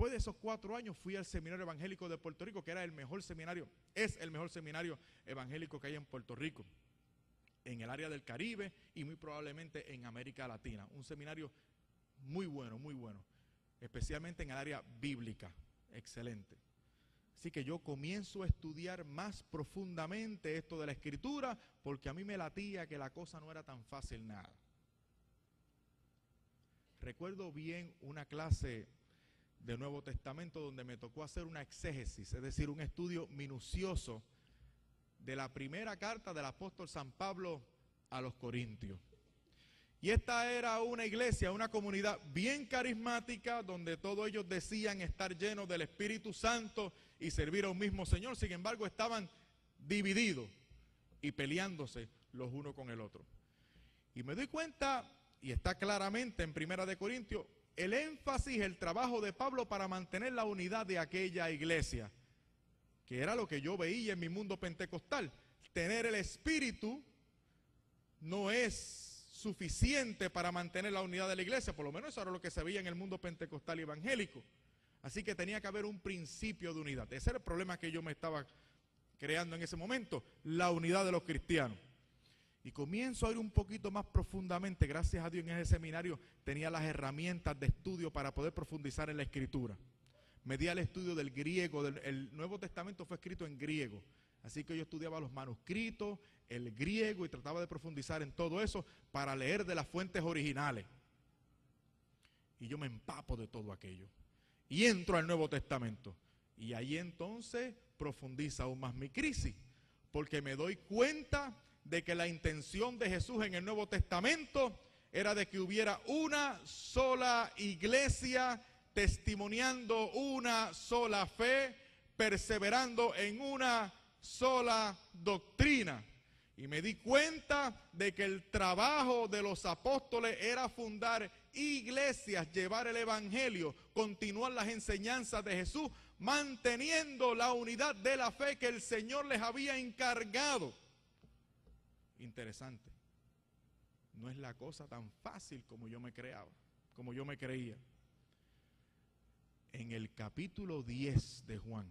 Después de esos 4 años fui al Seminario Evangélico de Puerto Rico, que era el mejor seminario, es el mejor seminario evangélico que hay en Puerto Rico, en el área del Caribe y muy probablemente en América Latina. Un seminario muy bueno, especialmente en el área bíblica, excelente. Así que yo comienzo a estudiar más profundamente esto de la Escritura, porque a mí me latía que la cosa no era tan fácil nada. Recuerdo bien una clase de Nuevo Testamento donde me tocó hacer una exégesis, es decir, un estudio minucioso de la primera carta del apóstol San Pablo a los Corintios. Y esta era una iglesia, una comunidad bien carismática, donde todos ellos decían estar llenos del Espíritu Santo y servir a un mismo Señor. Sin embargo, estaban divididos y peleándose los unos con el otro. Y me doy cuenta, y está claramente en Primera de Corintios, el énfasis, el trabajo de Pablo para mantener la unidad de aquella iglesia, que era lo que yo veía en mi mundo pentecostal. Tener el Espíritu no es suficiente para mantener la unidad de la iglesia, por lo menos eso era lo que se veía en el mundo pentecostal y evangélico. Así que tenía que haber un principio de unidad. Ese era el problema que yo me estaba creando en ese momento, la unidad de los cristianos. Y comienzo a ir un poquito más profundamente. Gracias a Dios en ese seminario tenía las herramientas de estudio para poder profundizar en la Escritura. Me di al estudio del griego, el Nuevo Testamento fue escrito en griego. Así que yo estudiaba los manuscritos, el griego, y trataba de profundizar en todo eso para leer de las fuentes originales. Y yo me empapo de todo aquello. Y entro al Nuevo Testamento. Y ahí entonces profundiza aún más mi crisis. Porque me doy cuenta de que la intención de Jesús en el Nuevo Testamento era de que hubiera una sola iglesia testimoniando una sola fe, perseverando en una sola doctrina. Y me di cuenta de que el trabajo de los apóstoles era fundar iglesias, llevar el evangelio, continuar las enseñanzas de Jesús, manteniendo la unidad de la fe que el Señor les había encargado. Interesante. No es la cosa tan fácil como yo me creía. En el capítulo 10 de Juan,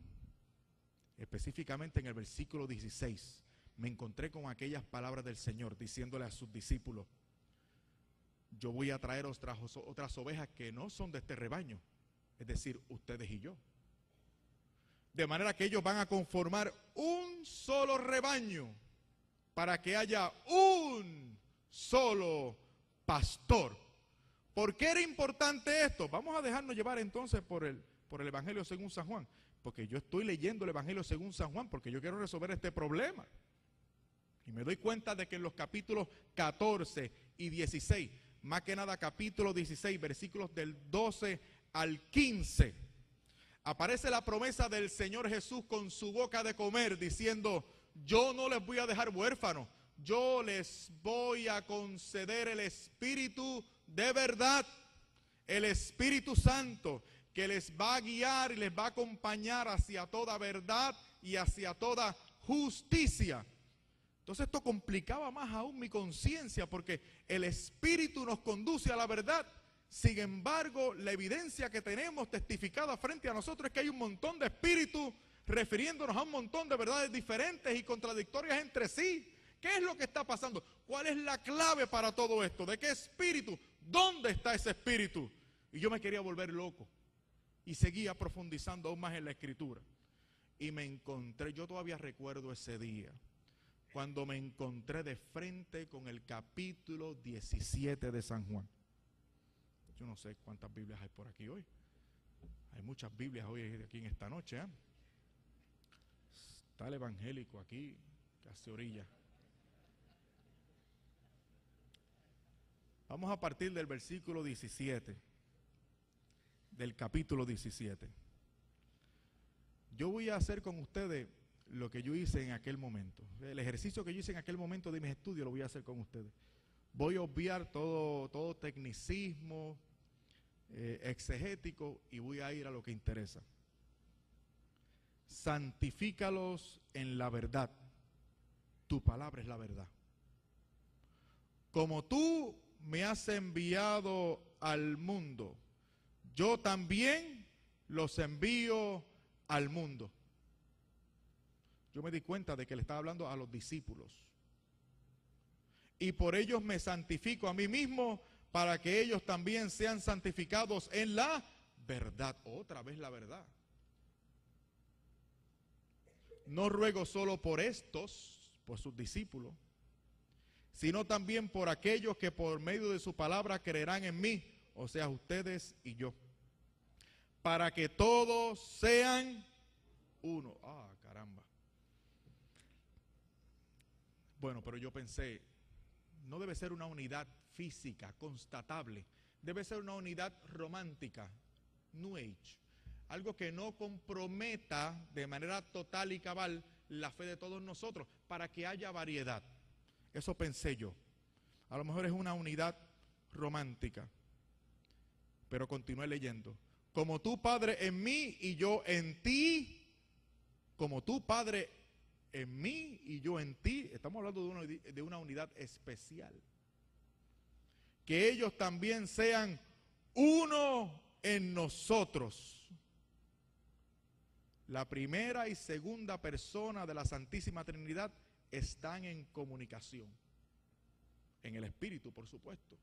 específicamente en el versículo 16, me encontré con aquellas palabras del Señor diciéndole a sus discípulos: yo voy a traer otras ovejas que no son de este rebaño, es decir, ustedes y yo. De manera que ellos van a conformar un solo rebaño para que haya un solo pastor. ¿Por qué era importante esto? Vamos a dejarnos llevar entonces por el Evangelio según San Juan, porque yo estoy leyendo el Evangelio según San Juan, porque yo quiero resolver este problema. Y me doy cuenta de que en los capítulos 14 y 16, más que nada capítulo 16, versículos del 12 al 15, aparece la promesa del Señor Jesús con su boca de comer, diciendo: yo no les voy a dejar huérfanos, yo les voy a conceder el Espíritu de verdad, el Espíritu Santo, que les va a guiar y les va a acompañar hacia toda verdad y hacia toda justicia. Entonces esto complicaba más aún mi conciencia, porque el Espíritu nos conduce a la verdad. Sin embargo, la evidencia que tenemos testificada frente a nosotros es que hay un montón de espíritus refiriéndonos a un montón de verdades diferentes y contradictorias entre sí. ¿Qué es lo que está pasando? ¿Cuál es la clave para todo esto? ¿De qué espíritu? ¿Dónde está ese espíritu? Y yo me quería volver loco y seguía profundizando aún más en la Escritura. Y me encontré, yo todavía recuerdo ese día, cuando me encontré de frente con el capítulo 17 de San Juan. Yo no sé cuántas Biblias hay por aquí hoy. Hay muchas Biblias hoy aquí en esta noche, ¿eh? Está el evangélico aquí, casi orilla. Vamos a partir del versículo 17, del capítulo 17. Yo voy a hacer con ustedes lo que yo hice en aquel momento. El ejercicio que yo hice en aquel momento de mis estudios lo voy a hacer con ustedes. Voy a obviar todo tecnicismo exegético y voy a ir a lo que interesa. Santifícalos en la verdad. Tu palabra es la verdad. Como tú me has enviado al mundo, yo también los envío al mundo. Yo me di cuenta de que le estaba hablando a los discípulos. Y por ellos me santifico a mí mismo, para que ellos también sean santificados en la verdad. Otra vez la verdad. No ruego solo por estos, por sus discípulos, sino también por aquellos que por medio de su palabra creerán en mí, o sea, ustedes y yo, para que todos sean uno. Ah, caramba. Bueno, pero yo pensé, no debe ser una unidad física, constatable, debe ser una unidad romántica, New Age, algo que no comprometa de manera total y cabal la fe de todos nosotros, para que haya variedad. Eso pensé yo. A lo mejor es una unidad romántica. Pero continué leyendo. Como tú, Padre, en mí y yo en ti. Como tú, Padre, en mí y yo en ti. Estamos hablando de una unidad especial. Que ellos también sean uno en nosotros. La primera y segunda persona de la Santísima Trinidad están en comunicación, en el Espíritu, por supuesto.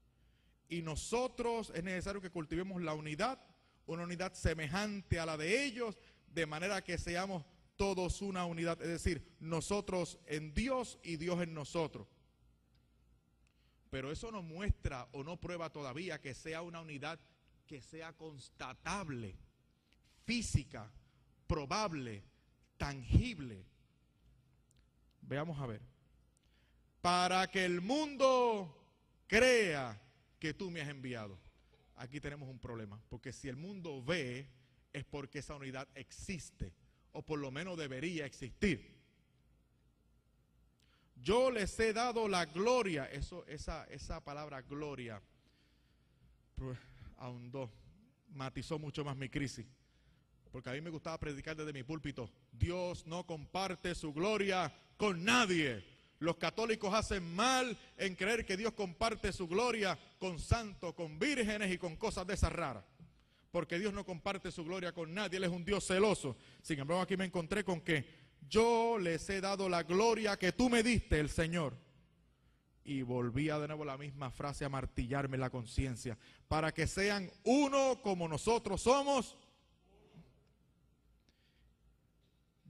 Y nosotros es necesario que cultivemos la unidad, una unidad semejante a la de ellos, de manera que seamos todos una unidad, es decir, nosotros en Dios y Dios en nosotros. Pero eso no muestra o no prueba todavía que sea una unidad que sea constatable, física, probable, tangible. Veamos a ver. Para que el mundo crea que tú me has enviado. Aquí tenemos un problema, porque si el mundo ve, es porque esa unidad existe, o por lo menos debería existir. Yo les he dado la gloria, esa palabra gloria, pues, ahondó, matizó mucho más mi crisis. Porque a mí me gustaba predicar desde mi púlpito, Dios no comparte su gloria con nadie. Los católicos hacen mal en creer que Dios comparte su gloria con santos, con vírgenes y con cosas de esas raras. Porque Dios no comparte su gloria con nadie, Él es un Dios celoso. Sin embargo, aquí me encontré con que yo les he dado la gloria que tú me diste, el Señor. Y volvía de nuevo la misma frase a martillarme la conciencia. Para que sean uno como nosotros somos.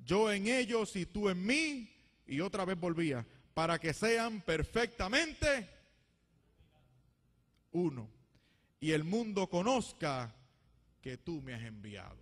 Yo en ellos y tú en mí. Y otra vez volvía. Para que sean perfectamente uno. Y el mundo conozca que tú me has enviado.